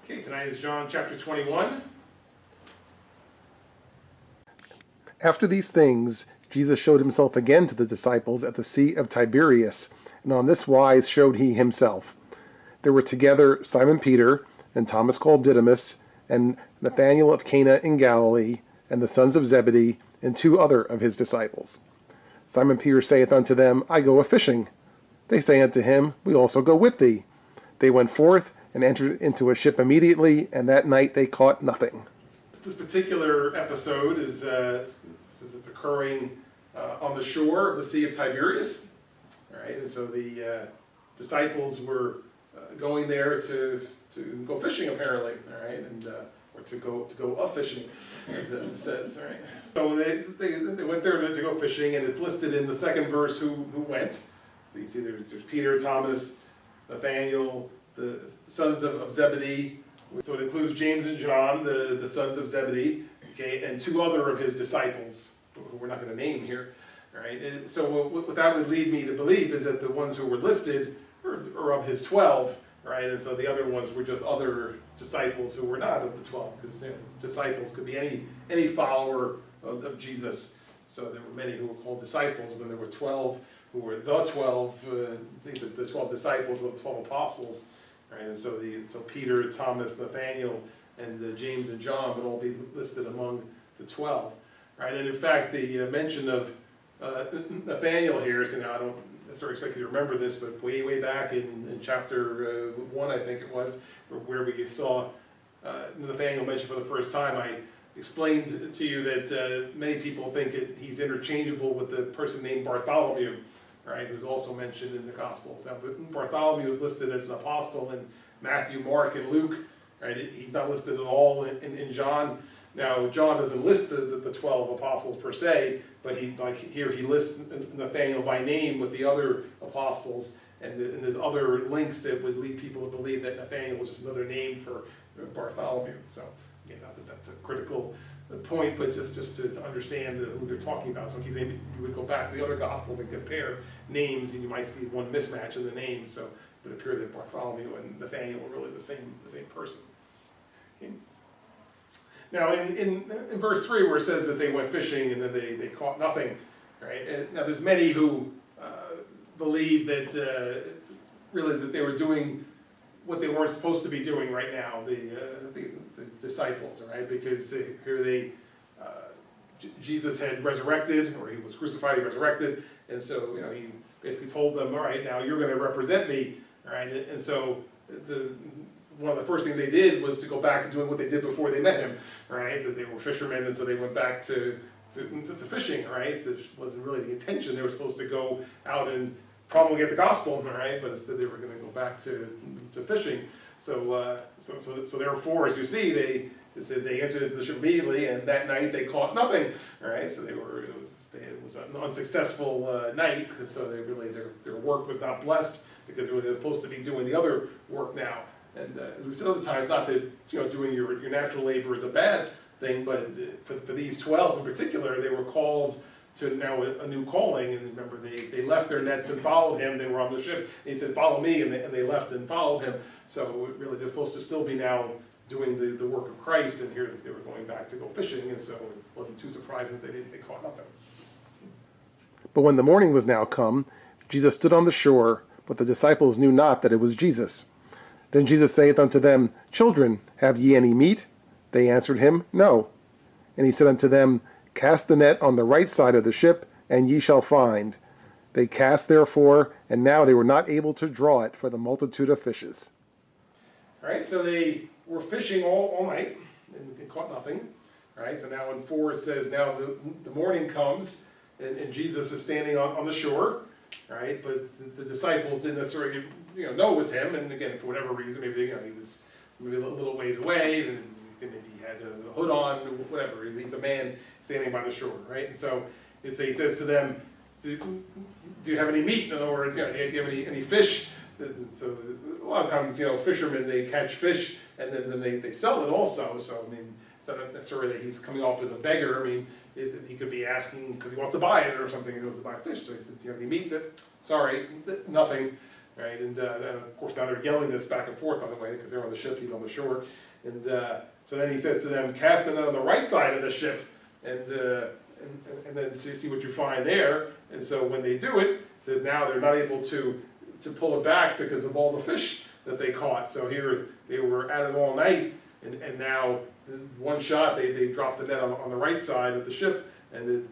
Okay, tonight is John chapter 21. After these things, Jesus showed himself again to the disciples at the Sea of Tiberias, and on this wise showed he himself. There were together Simon Peter, and Thomas called Didymus, and Nathanael of Cana in Galilee, and the sons of Zebedee, and two other of his disciples. Simon Peter saith unto them, I go a-fishing. They say unto him, We also go with thee. They went forth, and entered into a ship immediately, and that night they caught nothing. This particular episode is it's occurring on the shore of the Sea of Tiberias. All right, and so the disciples were going there to go fishing, apparently. All right, and or to go a-fishing, as it says. All right, so they went there to go fishing, and it's listed in the second verse who went. So you see there's Peter, Thomas, Nathanael, the sons of Zebedee. So it includes James and John, the sons of Zebedee, okay, and two other of his disciples, who we're not going to name here. All right. And so what that would lead me to believe is that the ones who were listed are of his 12, right? And so the other ones were just other disciples who were not of the 12, because disciples could be any follower of Jesus. So there were many who were called disciples, but then there were 12 who were the 12, the 12 disciples were the 12 apostles. Right, and so Peter, Thomas, Nathanael, and James and John would all be listed among the 12. Right, and in fact, the mention of Nathanael here, so now I don't necessarily expect you to remember this, but way back in chapter 1, I think it was, where we saw Nathanael mentioned for the first time, I explained to you that many people think he's interchangeable with the person named Bartholomew. Right, who's also mentioned in the Gospels. Now, Bartholomew is listed as an apostle in Matthew, Mark, and Luke. Right, he's not listed at all in John. Now, John doesn't list the 12 apostles per se, but he lists Nathanael by name with the other apostles, and there's other links that would lead people to believe that Nathanael was just another name for Bartholomew. So, again, not that that's a critical point, but just to understand who they're talking about. So in case you would go back to the other Gospels and compare names, and you might see one mismatch in the names. So it would appear that Bartholomew and Nathanael were really the same person. Okay. Now in verse 3, where it says that they went fishing and then they caught nothing, right? And now there's many who believe that really that they were doing what they weren't supposed to be doing right now, the disciples, right? Because Jesus had resurrected, or he was crucified, he resurrected, and so he basically told them, all right, now you're going to represent me, all right? And so one of the first things they did was to go back to doing what they did before they met him, right? That they were fishermen, and so they went back to fishing, right? So it wasn't really the intention. They were supposed to go out and promulgate the gospel, right? But instead they were going to go back to fishing. So therefore, as you see, it says they entered the ship immediately, and that night they caught nothing. All right, so it was an unsuccessful night, because so their work was not blessed, because they were supposed to be doing the other work now. And as we said other times, not that doing your natural labor is a bad thing, but for these 12 in particular, they were called to now a new calling. And remember, they left their nets and followed him. They were on the ship. And he said, follow me, and they left and followed him. So really, they're supposed to still be now doing the work of Christ, and here they were going back to go fishing, and so it wasn't too surprising that they caught nothing. But when the morning was now come, Jesus stood on the shore, but the disciples knew not that it was Jesus. Then Jesus saith unto them, Children, have ye any meat? They answered him, No. And he said unto them, Cast the net on the right side of the ship, and ye shall find. They cast therefore, and now they were not able to draw it for the multitude of fishes. All right, so they were fishing all night and caught nothing. All right, so now in 4 it says, now the morning comes, and Jesus is standing on the shore. All right, but the disciples didn't necessarily know it was him, and again, for whatever reason, maybe he was maybe a little ways away, and maybe he had a hood on, whatever. He's a man standing by the shore, right? And so he says to them, do you have any meat? In other words, do you have any fish? So a lot of times, fishermen, they catch fish and then they sell it also. So I mean, it's not necessarily that he's coming off as a beggar. I mean, he could be asking because he wants to buy it or something. He wants to buy fish. So he said, "Do you have any meat?" Sorry, nothing. right? And of course now they're yelling this back and forth, by the way, because they're on the ship, he's on the shore. And so then he says to them, cast the net on the right side of the ship, and then see what you find there. And so when they do it says now they're not able to pull it back because of all the fish that they caught. So here they were at it all night, and now one shot they dropped the net on the right side of the ship, and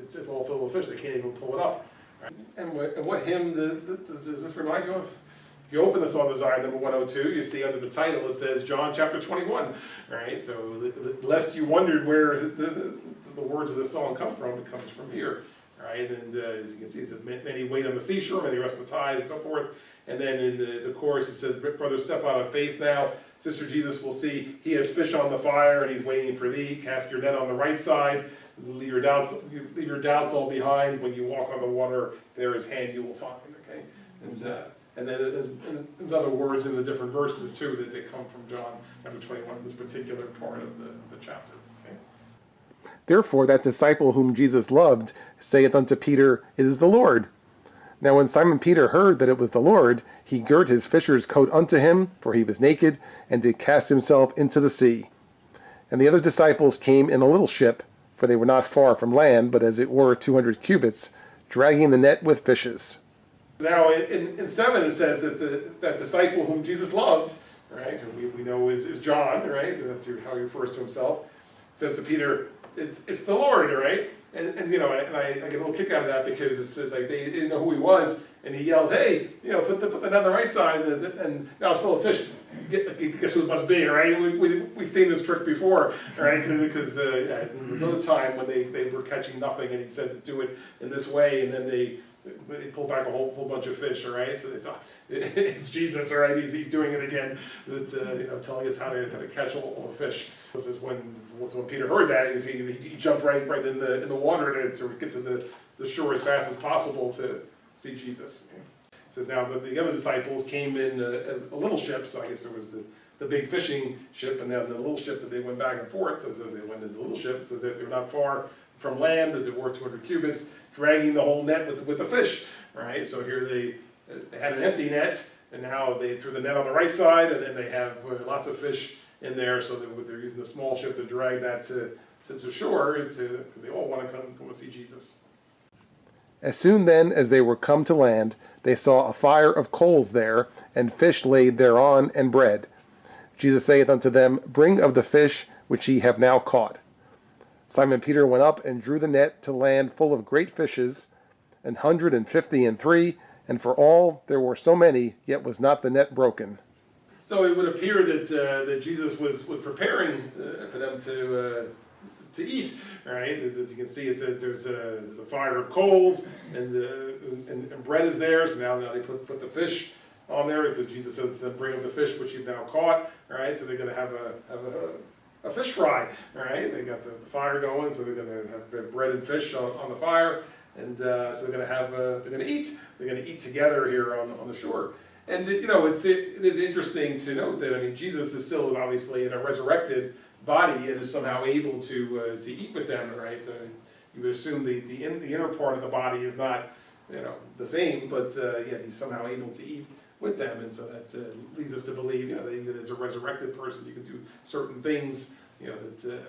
it's all filled with fish. They can't even pull it up. Right? And what hymn does this remind you of? If you open the Psalm of Zion, number 102, you see under the title it says John chapter 21. Right? So lest you wondered where the words of this song come from, it comes from here. Right? And as you can see, it says, many wait on the seashore, many rest the tide, and so forth. And then in the chorus it says, brother, step out of faith now. Sister, Jesus will see, he has fish on the fire, and he's waiting for thee. Cast your net on the right side. Leave your doubts all behind. When you walk on the water, there his hand you will find. Okay? And then there's other words in the different verses, too, that they come from John chapter 21, this particular part of the chapter. Therefore that disciple whom Jesus loved saith unto Peter, It is the Lord. Now when Simon Peter heard that it was the Lord, he girt his fisher's coat unto him, for he was naked, and did cast himself into the sea. And the other disciples came in a little ship, for they were not far from land, but as it were 200 cubits, dragging the net with fishes. Now in 7 it says that that disciple whom Jesus loved, right, and we know is John, right, that's how he refers to himself, says to Peter, it's the Lord, right? And I get a little kick out of that because it's like they didn't know who he was, and he yells, "Hey, put the net on the right side," and now it's full of fish. Guess who it must be, right? We've seen this trick before, right? Because there was another time when they were catching nothing, and he said to do it in this way, and then they pulled back a whole bunch of fish, all right? So they thought it's Jesus, all right? He's doing it again, telling us how to catch all the fish. This is when Peter heard that, he jumped right in the water to get to the shore as fast as possible to see Jesus. It says now that the other disciples came in a little ship, so I guess there was the big fishing ship, and then the little ship that they went back and forth. So it says they went in the little ship. It says that they were not far from land, as it were 200 cubits, dragging the whole net with the fish. Right. So here they had an empty net, and now they threw the net on the right side, and then they have lots of fish in there, so they're using the small ship to drag that to shore, because they all want to come and see Jesus. As soon then as they were come to land, they saw a fire of coals there, and fish laid thereon, and bread. Jesus saith unto them, Bring of the fish which ye have now caught. Simon Peter went up and drew the net to land full of great fishes, 153, and for all there were so many, yet was not the net broken. So it would appear that Jesus was preparing for them to eat, right? As you can see, it says there's a fire of coals, and bread is there. So now they put the fish on there. So Jesus says to them, "Bring up the fish which you've now caught." All right, so they're going to have a fish fry. All right, they got the fire going, so they're going to have bread and fish on the fire, and so they're going to eat. They're going to eat together here on the shore. And it is interesting to note that Jesus is still obviously in a resurrected body and is somehow able to eat with them, right? So you would assume the inner part of the body is not the same, but yet he's somehow able to eat with them, and so that leads us to believe that even as a resurrected person you can do certain things that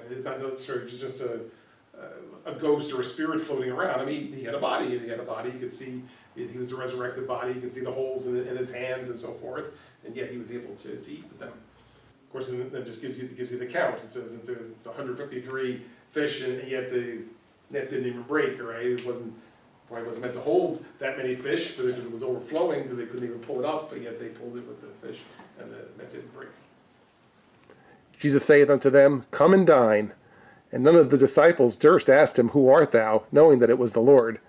it's not necessarily just a ghost or a spirit floating around. He had a body. He could see. He was a resurrected body. You can see the holes in his hands and so forth, and yet he was able to eat with them. Of course, and that just gives you the count. It says that it's 153 fish, and yet the net didn't even break. Right? It probably wasn't meant to hold that many fish, but it was overflowing because they couldn't even pull it up. But yet they pulled it with the fish, and the net didn't break. Jesus saith unto them, Come and dine. And none of the disciples durst ask him, Who art thou? Knowing that it was the Lord.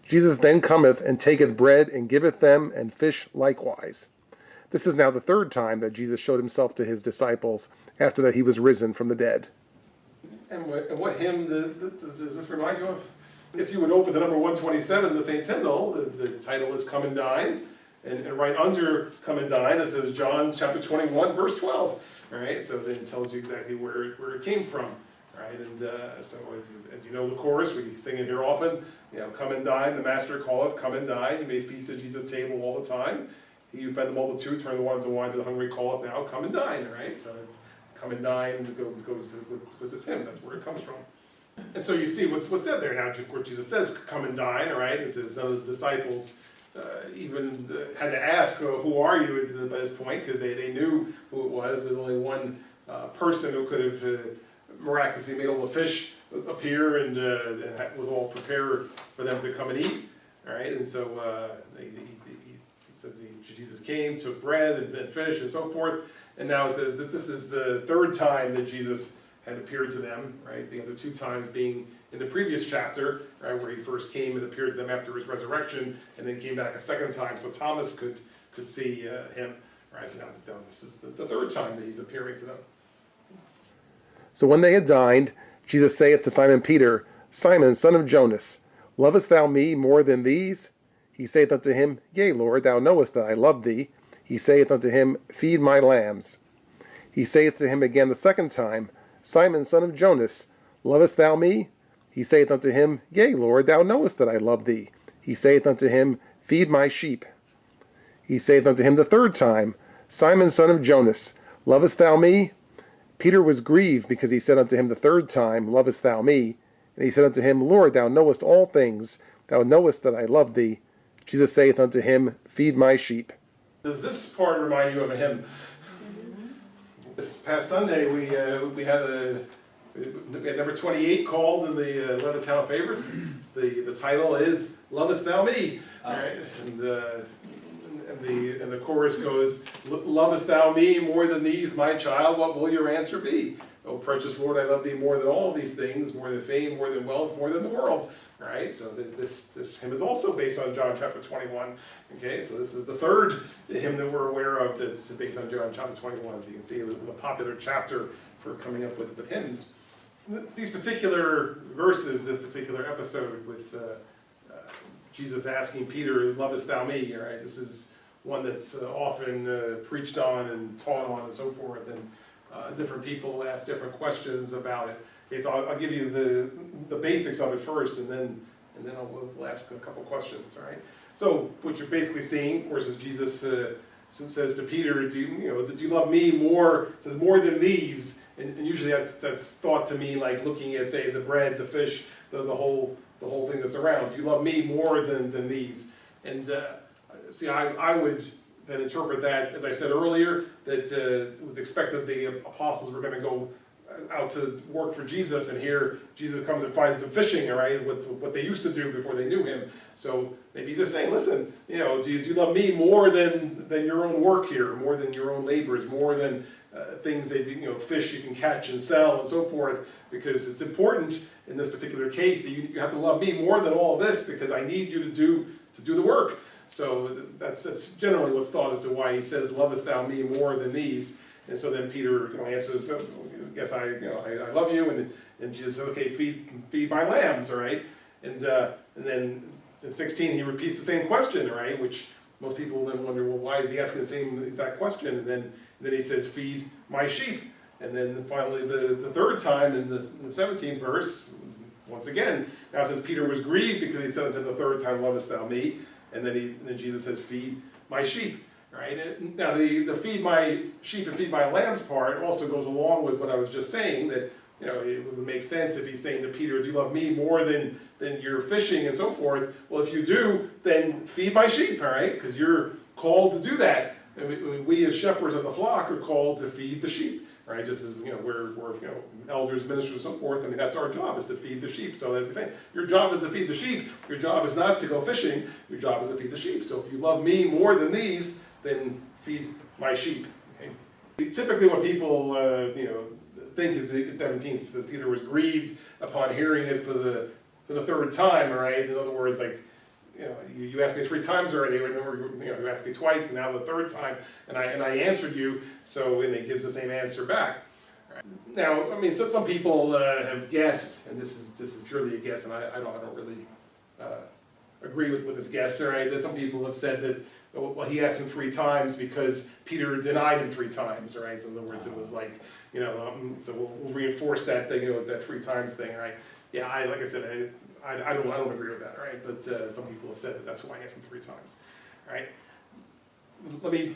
Jesus then cometh and taketh bread and giveth them, and fish likewise. This is now the third time that Jesus showed himself to his disciples after that he was risen from the dead. And what hymn does this remind you of? If you would open to number 127, the Saints Hymnal, the title is Come and Dine. And right under Come and Dine, it says John chapter 21, verse 12. All right, so then it tells you exactly where it came from. right? And so as you know the chorus, we sing it here often, come and dine, the master calleth, come and dine. You may feast at Jesus' table all the time. He who fed the multitude, turned the water into wine, to the hungry calleth now, come and dine, right? So it's come and dine, and it goes with this hymn, that's where it comes from. And so you see what's said there now, where Jesus says, come and dine, all right? It says none of the disciples even had to ask, who are you by this point, because they knew who it was. There's only one person who could have miraculously made all the fish appear and was all prepared for them to come and eat, all right? And so he says Jesus came, took bread and fish and so forth, and now it says that this is the third time that Jesus had appeared to them, right? The other two times being in the previous chapter, right, where he first came and appeared to them after his resurrection, and then came back a second time, so Thomas could see him, right? So now this is the third time that he's appearing to them. So when they had dined, Jesus saith to Simon Peter, Simon, son of Jonas, lovest thou me more than these? He saith unto him, Yea, Lord, thou knowest that I love thee. He saith unto him, Feed my lambs. He saith to him again the second time, Simon, son of Jonas, lovest thou me? He saith unto him, Yea, Lord, thou knowest that I love thee. He saith unto him, Feed my sheep. He saith unto him the third time, Simon, son of Jonas, lovest thou me? Peter was grieved because he said unto him the third time, Lovest thou me? And he said unto him, Lord, thou knowest all things. Thou knowest that I love thee. Jesus saith unto him, Feed my sheep. Does this part remind you of a hymn? This past Sunday, we had number 28 called in the Levittown favorites. The title is "Lovest Thou Me," right? And the chorus goes, "Lovest Thou me more than these, my child? What will your answer be? Oh, precious Lord, I love thee more than all these things, more than fame, more than wealth, more than the world." Right? So this hymn is also based on John chapter 21. Okay, so this is the third hymn that we're aware of that's based on John chapter 21. So you can see it was a popular chapter for coming up with hymns. These particular verses, this particular episode with Jesus asking Peter, "Lovest thou me?" All right, this is one that's often preached on and taught on and so forth, and different people ask different questions about it. Okay, so I'll give you the basics of it first, and then we'll ask a couple questions. All right. So what you're basically seeing, of course, is Jesus says to Peter, "Do you love me more?" It says more than these, and usually that's thought to mean like looking at, say, the bread, the fish, the whole thing that's around. Do you love me more than these? And see, I would then interpret that, as I said earlier, that it was expected the apostles were going to go out to work for Jesus, and here Jesus comes and finds them fishing, all right, with what they used to do before they knew him. So maybe he's just saying, listen, do you love me more than your own work here, more than your own labors, more than things that fish you can catch and sell and so forth, because it's important in this particular case that you have to love me more than all this, because I need you to do the work. So that's generally what's thought as to why he says, "Lovest thou me more than these?" And so then Peter answers, "Yes, I love you." And Jesus says, "Okay, feed my lambs," all right. And then in 16 he repeats the same question, all right, which most people then wonder, well, why is he asking the same exact question? And then he says, "Feed my sheep." And then finally the third time in the 17th verse, once again, now it says Peter was grieved because he said unto him the third time, "Lovest thou me?" And then Jesus says, "Feed my sheep." Right? Now the feed my sheep and feed my lambs part also goes along with what I was just saying, that it would make sense if he's saying to Peter, "Do you love me more than your fishing and so forth?" Well, if you do, then feed my sheep, all right? Because you're called to do that. And we as shepherds of the flock are called to feed the sheep, right? Just as we're elders, ministers, and so forth. I mean, that's our job, is to feed the sheep. So as we say, your job is to feed the sheep. Your job is not to go fishing. Your job is to feed the sheep. So if you love me more than these, then feed my sheep. Okay? Typically, what people think is 17 says Peter was grieved upon hearing it for the third time. All right. In other words, like you asked me 3 times already, or you asked me twice, and now the third time, and I answered you. So and it gives the same answer back. Right. Now, I mean, some people have guessed, and this is purely a guess, and I don't really agree with this guess. All right. That some people have said that well, he asked him 3 times because Peter denied him 3 times, right? So in other words, it was like, so we'll reinforce that thing, that 3 times thing, right? Yeah, like I said, I don't agree with that, right? But some people have said that that's why I asked him 3 times, right? Let me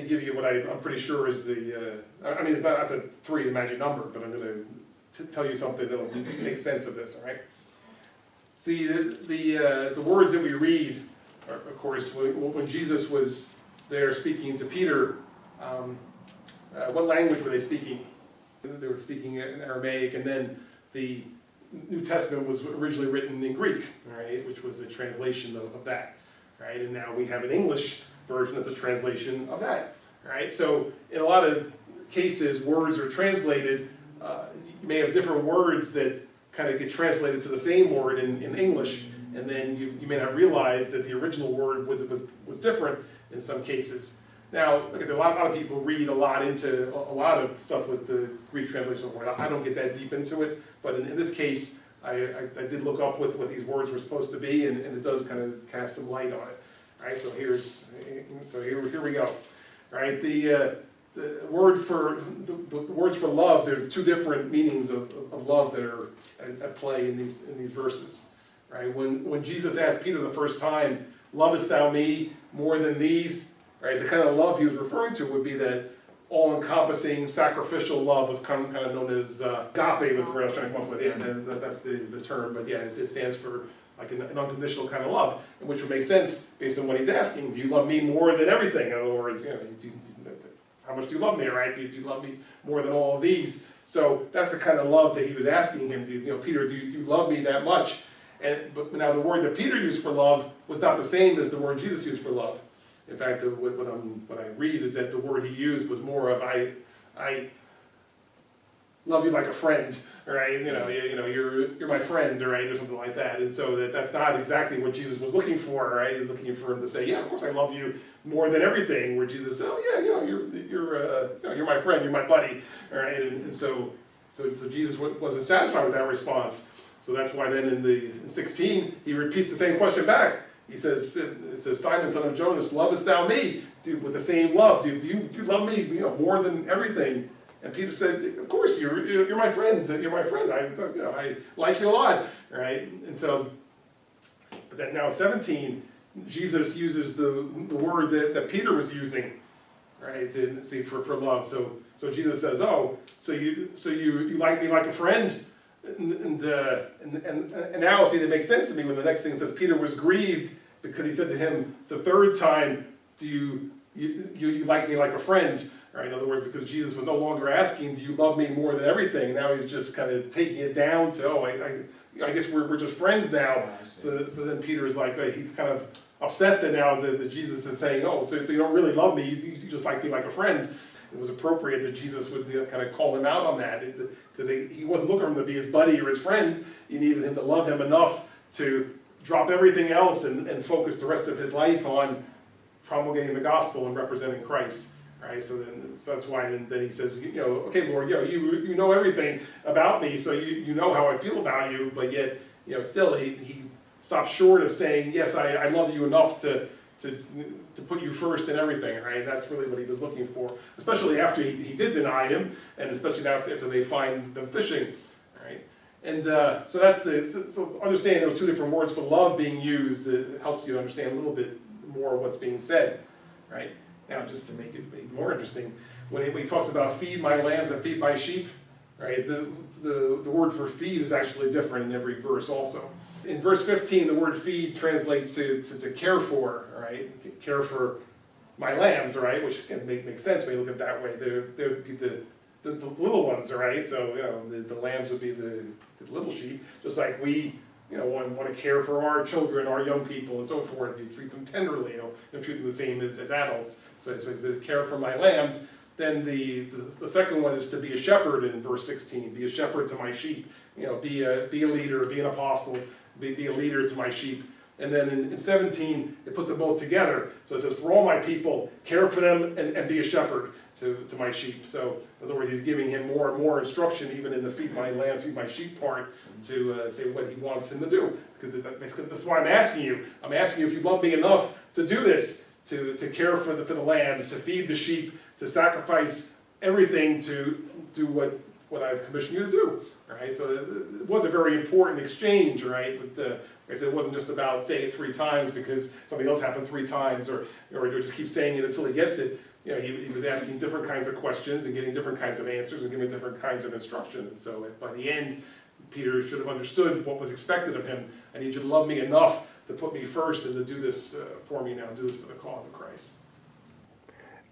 give you what I'm pretty sure is the, it's not the 3 is the magic number, but I'm going to tell you something that'll make sense of this, all right? See, the words that we read, of course, when Jesus was there speaking to Peter, what language were they speaking? They were speaking in Aramaic, and then the New Testament was originally written in Greek, right, which was a translation of that, right? And now we have an English version that's a translation of that, right? So in a lot of cases, words are translated. You may have different words that kind of get translated to the same word in English, and then you may not realize that the original word was different in some cases. Now, like I said, a lot of people read a lot into a lot of stuff with the Greek translation of the word. I don't get that deep into it, but in this case, I did look up what these words were supposed to be, and it does kind of cast some light on it. Right, so here we go. Right, the words for love. There's 2 different meanings of love that are at play in these verses. Right, when Jesus asked Peter the first time, "Lovest thou me more than these?" Right, the kind of love he was referring to would be that all-encompassing sacrificial love was kind of known as agape was the word I was trying to come up with. Yeah, that's the term, but yeah, it stands for like an unconditional kind of love, which would make sense based on what he's asking. Do you love me more than everything? In other words, how much do you love me, right? Do you love me more than all of these? So that's the kind of love that he was asking him. Peter, do you love me that much? But now the word that Peter used for love was not the same as the word Jesus used for love. In fact, what I read is that the word he used was more of I love you like a friend, right? You're my friend, right, or something like that. And so that's not exactly what Jesus was looking for, right? He's looking for him to say, yeah, of course I love you more than everything. Where Jesus said, oh yeah, you're my friend, you're my buddy, all right? And so Jesus wasn't satisfied with that response. So that's why then in 16 he repeats the same question back. He says, Simon, son of Jonas, lovest thou me? Dude, with the same love, do you love me, more than everything? And Peter said, of course, you're my friend. You're my friend. I like you a lot, right? And so, but then now 17, Jesus uses the word that Peter was using, right? For love. So Jesus says, oh, so you like me like a friend? And now that makes sense to me when the next thing says Peter was grieved because he said to him the 3rd time, do you like me like a friend? Right? In other words, because Jesus was no longer asking, do you love me more than everything? Now he's just kind of taking it down to, I guess we're just friends now. So then Peter is like, he's kind of upset that now that Jesus is saying, oh, so you don't really love me, you just like me like a friend. It was appropriate that Jesus would kind of call him out on that, because he wasn't looking for him to be his buddy or his friend. He needed him to love him enough to drop everything else and focus the rest of his life on promulgating the gospel and representing Christ. Right? So that's why then he says, okay, Lord, you know everything about me, so you know how I feel about you, but yet, still he stops short of saying, yes, I love you enough to put you first in everything, right? That's really what he was looking for, especially after he did deny him, and especially after they find them fishing, right? And so that's so understanding those 2 different words for love being used helps you understand a little bit more of what's being said, right? Now, just to make it even more interesting, when he talks about feed my lambs and feed my sheep, right? The word for feed is actually different in every verse also. In verse 15, the word feed translates to care for, right? Care for my lambs, right? Which can make sense when you look at it that way. They would be the little ones, right? So, the lambs would be the little sheep, just like we, want to care for our children, our young people, and so forth. You treat them tenderly, you don't treat them the same as adults. So it's to care for my lambs. Then the second one is to be a shepherd in verse 16. Be a shepherd to my sheep. Be a leader, be an apostle, be a leader to my sheep. And then in 17, it puts them both together. So it says, for all my people, care for them and be a shepherd to my sheep. So in other words, he's giving him more and more instruction, even in the feed my lamb, feed my sheep part, to say what he wants him to do. Because that's why I'm asking you. I'm asking you if you love me enough to do this, to care for the lambs, to feed the sheep, to sacrifice everything to do what I've commissioned you to do. All right, so it was a very important exchange, right? But like I said, it wasn't just about say it 3 times because something else happened 3 times, or just keep saying it until he gets it. You know, he was asking different kinds of questions and getting different kinds of answers and giving different kinds of instruction. And so by the end, Peter should have understood what was expected of him. I need you to love me enough to put me first and to do this for me now, do this for the cause of Christ.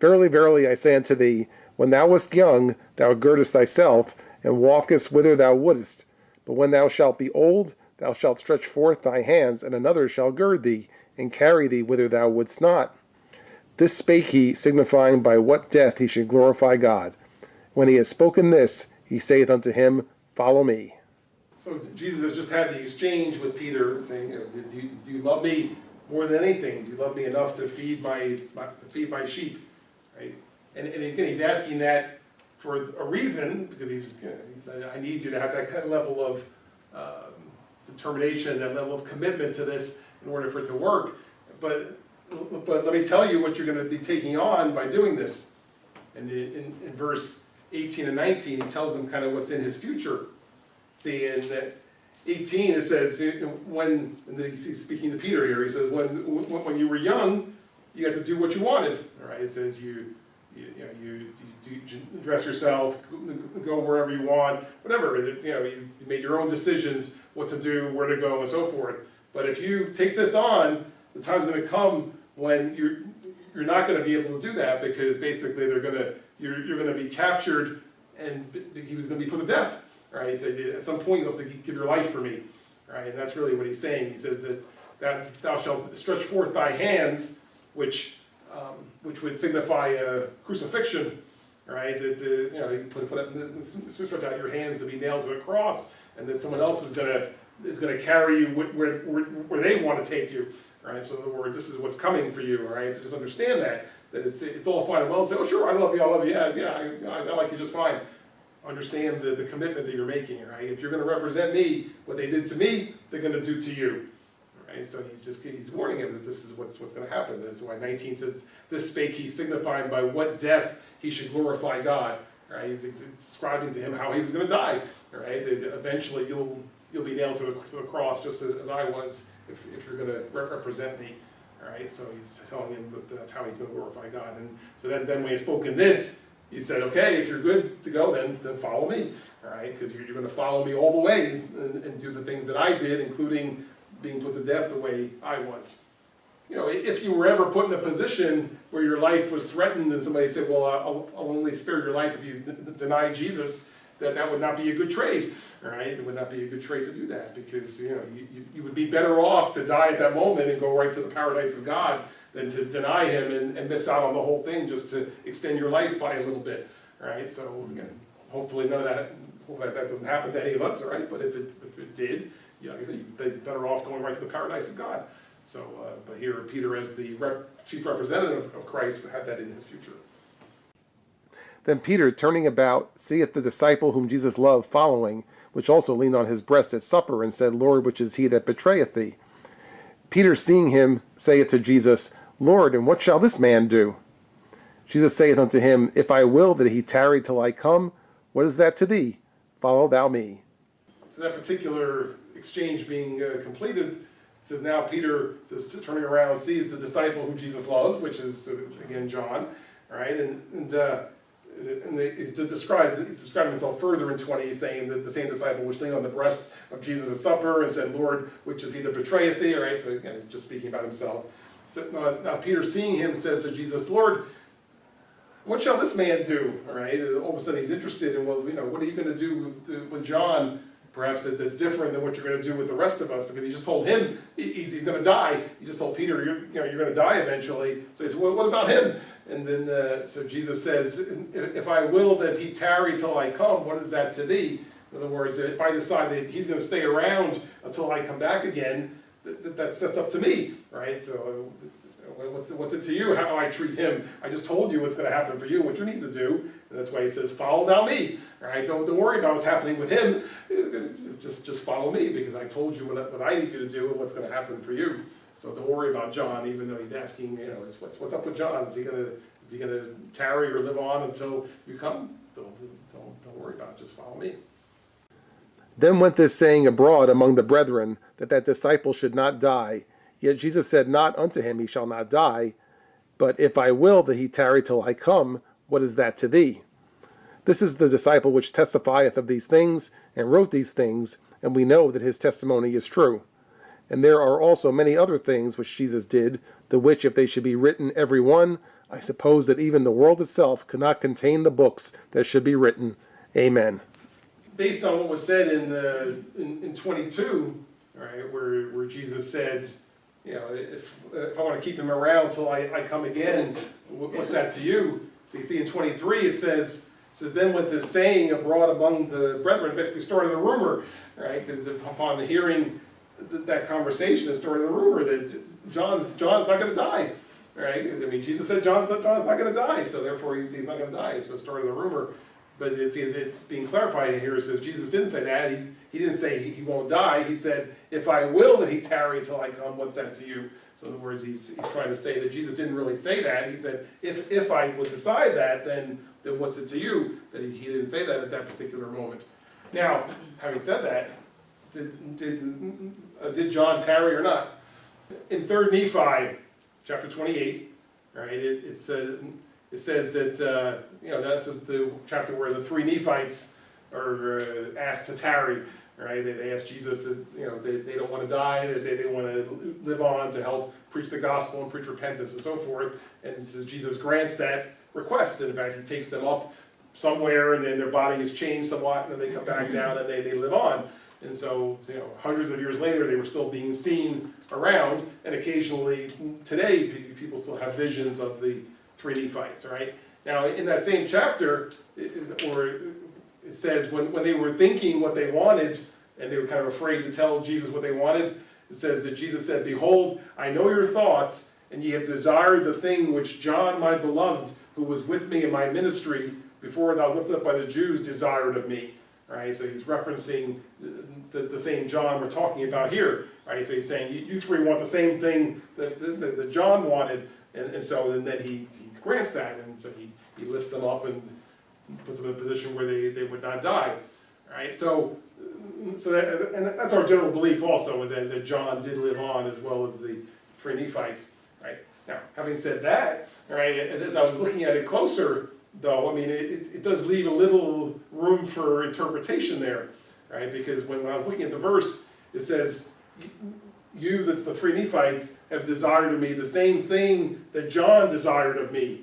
Verily, verily, I say unto thee, when thou wast young, thou girdest thyself, and walkest whither thou wouldest. But when thou shalt be old, thou shalt stretch forth thy hands, and another shall gird thee, and carry thee whither thou wouldst not. This spake he, signifying by what death he should glorify God. When he had spoken this, he saith unto him, Follow me. So Jesus has just had the exchange with Peter, saying, do you love me more than anything? Do you love me enough to feed my sheep? Right? And again, he's asking that for a reason, because he said, I need you to have that kind of level of determination, that level of commitment to this in order for it to work. But let me tell you what you're going to be taking on by doing this. And in verse 18 and 19, he tells them kind of what's in his future. See, in 18 it says, and he's speaking to Peter here, he says, when you were young, you got to do what you wanted. All right, it says you dress yourself, go wherever you want, whatever. You made your own decisions, what to do, where to go, and so forth. But if you take this on, the time's going to come when you're not going to be able to do that, because basically you're going to be captured, and he was going to be put to death. Right? He said, at some point you have to give your life for me. Right? And that's really what he's saying. He says that thou shalt stretch forth thy hands, which would signify a crucifixion. Right? That you stretch out your hands to be nailed to a cross, and then someone else is going to carry you where they want to take you. Right? So in other words, this is what's coming for you. All right? So just understand that it's all fine and well, and say, oh sure, I love you, I like you just fine. Understand the commitment that you're making, right? If you're going to represent me, what they did to me, they're going to do to you, right? So he's warning him that this is what's going to happen. That's why 19 says, "This spake he, signifying by what death he should glorify God." Right? He's describing to him how he was going to die. Right? That eventually you'll be nailed to the cross, just as I was, if you're going to represent me. All right? So he's telling him that that's how he's going to glorify God. And so then when he had spoken this, he said, okay, if you're good to go, then follow me, all right? Because you're going to follow me all the way and do the things that I did, including being put to death the way I was. If you were ever put in a position where your life was threatened and somebody said, well, I'll only spare your life if you deny Jesus, that would not be a good trade, all right? It would not be a good trade to do that, because you would be better off to die at that moment and go right to the paradise of God than to deny him and miss out on the whole thing just to extend your life by a little bit, right? So again, hopefully that doesn't happen to any of us, all right? But if it did, like I said, you'd be better off going right to the paradise of God. So, but here Peter, as the chief representative of Christ, had that in his future. Then Peter, turning about, seeth the disciple whom Jesus loved following, which also leaned on his breast at supper, and said, Lord, which is he that betrayeth thee? Peter, seeing him, saith to Jesus, Lord, and what shall this man do? Jesus saith unto him, If I will that he tarry till I come, what is that to thee? Follow thou me. So that particular exchange being completed, says now Peter, turning around, sees the disciple who Jesus loved, which is, again, John, right? And he's describing himself further in 20, he's saying that the same disciple which leaned on the breast of Jesus at supper and said, Lord, which is he that betrayeth thee? All right, so again, just speaking about himself. So now Peter, seeing him, says to Jesus, Lord, what shall this man do? All right, all of a sudden he's interested in, well, what are you going to do with John? Perhaps that's different than what you're going to do with the rest of us, because he just told him he's going to die. He just told Peter, you're going to die eventually. So he said, well, what about him? And then so Jesus says, if I will that he tarry till I come, what is that to thee? In other words, if I decide that he's going to stay around until I come back again, that's up to me, right? So what's it to you how I treat him? I just told you what's going to happen for you and what you need to do. And that's why he says, follow thou me. All right, don't worry about what's happening with him. Just follow me, because I told you what I need you to do and what's going to happen for you. So don't worry about John, even though he's asking, what's up with John? Is he gonna tarry or live on until you come? Don't worry about it. Just follow me. Then went this saying abroad among the brethren, that disciple should not die. Yet Jesus said not unto him, he shall not die. But if I will that he tarry till I come, what is that to thee? This is the disciple which testifieth of these things, and wrote these things, and we know that his testimony is true. And there are also many other things which Jesus did, the which if they should be written every one, I suppose that even the world itself could not contain the books that should be written. Amen. Based on what was said in 22, right, where Jesus said, if I want to keep him around till I come again, what's that to you? So you see in 23 it says then with this saying abroad among the brethren, basically started the rumor, right? Because upon hearing that conversation, it started the rumor that John's not going to die, right? I mean, Jesus said John's not going to die, so therefore he's not going to die. So it started the rumor. But it's being clarified here. It says Jesus didn't say that. He didn't say he won't die. He said, if I will that he tarry till I come, what's that to you? So in other words, he's trying to say that Jesus didn't really say that. He said, if I would decide that, then what's it to you? That he didn't say that at that particular moment. Now, having said that, did John tarry or not? In 3rd Nephi, chapter 28, right, it says that, that's the chapter where the 3 Nephites are asked to tarry, right? They asked Jesus, they don't want to die, they want to live on to help preach the gospel and preach repentance and so forth. And so Jesus grants that request. And in fact, he takes them up somewhere, and then their body is changed somewhat, and then they come back down and they live on. And so, hundreds of years later, they were still being seen around, and occasionally today, people still have visions of the 3 Nephites, right? Now, in that same chapter, it says when they were thinking what they wanted, and they were kind of afraid to tell Jesus what they wanted, it says that Jesus said, behold, I know your thoughts, and ye have desired the thing which John, my beloved, who was with me in my ministry, before thou lifted up by the Jews, desired of me. Right? So he's referencing the same John we're talking about here. Right? So he's saying, you three want the same thing that John wanted, and so then he grants that, and so he lifts them up and puts them in a position where they would not die. Right? So that's our general belief also, is that John did live on as well as the 3 Nephites. Right? Now, having said that, right, as I was looking at it closer, though, I mean, it does leave a little room for interpretation there, right? Because when I was looking at the verse, it says, you, the 3 Nephites, have desired of me the same thing that John desired of me.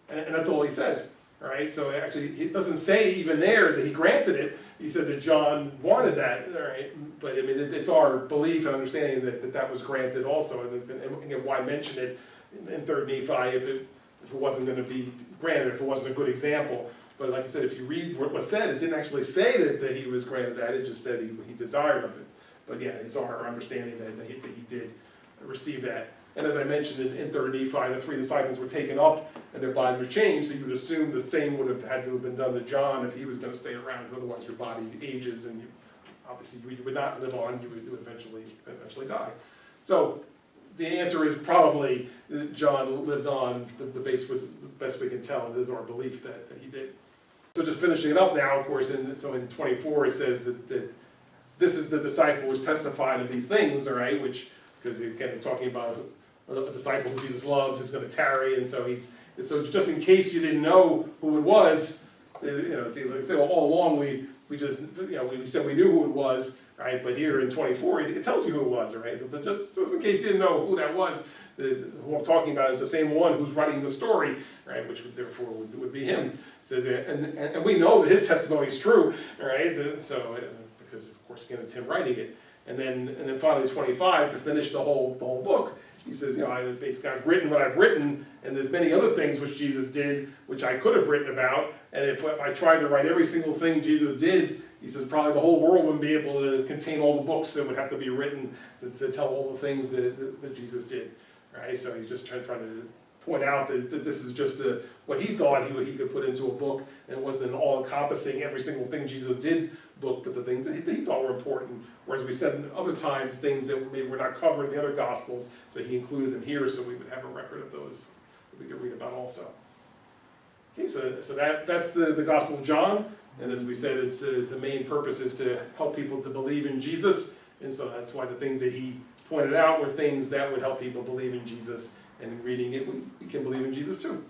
And that's all he says, right? So actually, it doesn't say even there that he granted it. He said that John wanted that, right? But I mean, it's our belief and understanding that was granted also. And again, why mention it in 3rd Nephi if it wasn't going to be granted, if it wasn't a good example. But like I said, if you read what was said, it didn't actually say that he was granted that. It just said he desired of it. But yeah, it's our understanding that he did receive that. And as I mentioned in 3rd Nephi, the 3 disciples were taken up and their bodies were changed, so you would assume the same would have had to have been done to John if he was going to stay around, because otherwise your body ages and obviously you would not live on, you would eventually die. So the answer is probably John lived on. The best we can tell, it is our belief that he did. So just finishing it up now, of course, so in 24 it says that this is the disciple which testified of these things, all right, because again, he's talking about a disciple who Jesus loved, who's going to tarry, and so so just in case you didn't know who it was, all along we said we knew who it was, right? But here in 24, it tells you who it was, right? So, but just in case you didn't know who that was, who I'm talking about is the same one who's writing the story, right? Which therefore would be him. So, and we know that his testimony is true, right? So because of course again it's him writing it. And then finally 25 to finish the whole book. He says, I've written what I've written, and there's many other things which Jesus did, which I could have written about. And if I tried to write every single thing Jesus did, he says probably the whole world wouldn't be able to contain all the books that would have to be written to tell all the things that Jesus did. Right? So he's just trying to point out that this is just what he thought he could put into a book, and it wasn't an all-encompassing, every single thing Jesus did book, but the things that he thought were important. Whereas we said in other times, things that maybe were not covered in the other Gospels, so he included them here so we would have a record of those that we could read about also. Okay, so that's the Gospel of John, and as we said, it's the main purpose is to help people to believe in Jesus, and so that's why the things that he pointed out were things that would help people believe in Jesus, and in reading it, we can believe in Jesus too.